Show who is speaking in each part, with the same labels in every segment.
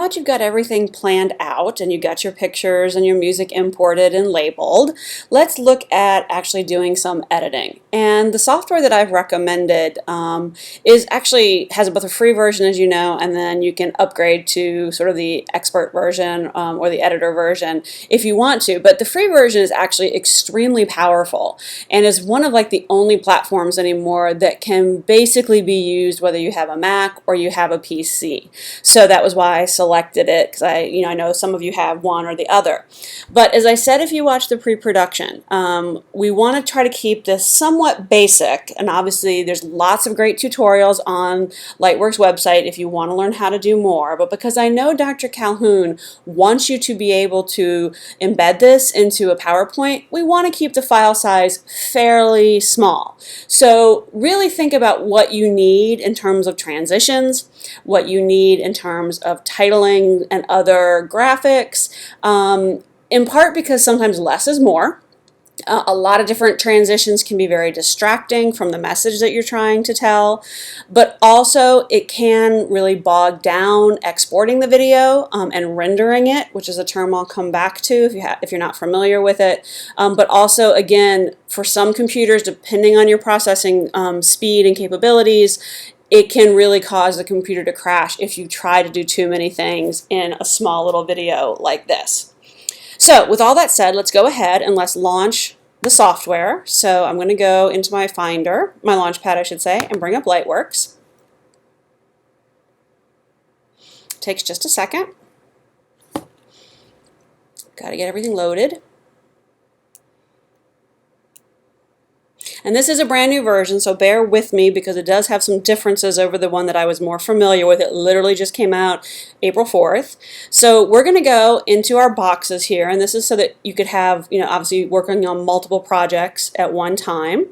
Speaker 1: that you've got everything planned out and you got your pictures and your music imported and labeled, let's look at actually doing some editing. And the software that I've recommended has both a free version, as you know, and then you can upgrade to sort of the expert version or the editor version if you want to. But the free version is actually extremely powerful and is one of like the only platforms anymore that can basically be used whether you have a Mac or you have a PC. So that was why I selected it, because I know some of you have one or the other. But as I said, if you watch the pre-production, we want to try to keep this somewhat basic, and obviously there's lots of great tutorials on Lightwork's website if you want to learn how to do more. But because I know Dr. Calhoun wants you to be able to embed this into a PowerPoint, we want to keep the file size fairly small. So really think about what you need in terms of transitions, what you need in terms of titling and other graphics, in part because sometimes less is more. A lot of different transitions can be very distracting from the message that you're trying to tell, but also it can really bog down exporting the video and rendering it, which is a term I'll come back to if you're not familiar with it. But also, again, for some computers, depending on your processing speed and capabilities, it can really cause the computer to crash if you try to do too many things in a small little video like this. So with all that said, let's go ahead and let's launch the software. So I'm going to go into my Finder, my Launchpad I should say, and bring up Lightworks. Takes just a second. Got to get everything loaded. And this is a brand new version, so bear with me because it does have some differences over the one that I was more familiar with. It literally just came out April 4th. So we're going to go into our boxes here, and this is so that you could have, obviously working on multiple projects at one time.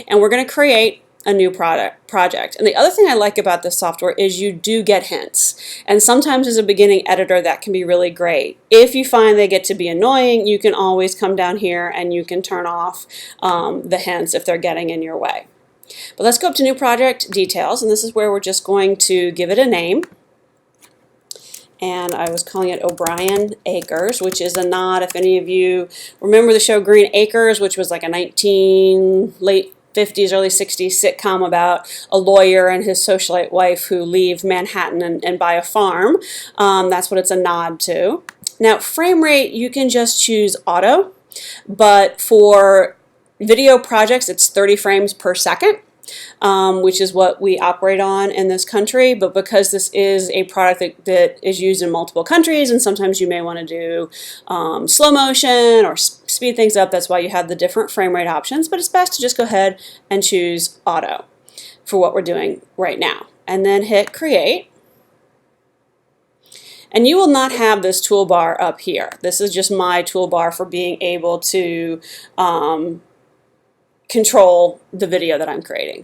Speaker 1: And we're going to create a new project. And the other thing I like about this software is you do get hints. And sometimes as a beginning editor that can be really great. If you find they get to be annoying, you can always come down here and you can turn off the hints if they're getting in your way. But let's go up to New Project Details, and this is where we're just going to give it a name. And I was calling it O'Brien Acres, which is a nod, if any of you remember the show Green Acres, which was like a late 50s, early 60s sitcom about a lawyer and his socialite wife who leave Manhattan and buy a farm. That's what it's a nod to. Now, frame rate, you can just choose auto, but for video projects, it's 30 frames per second. Which is what we operate on in this country, but because this is a product that is used in multiple countries and sometimes you may want to do slow motion or speed things up, that's why you have the different frame rate options, but it's best to just go ahead and choose auto for what we're doing right now and then hit create. And you will not have this toolbar up here. This is just my toolbar for being able to control the video that I'm creating.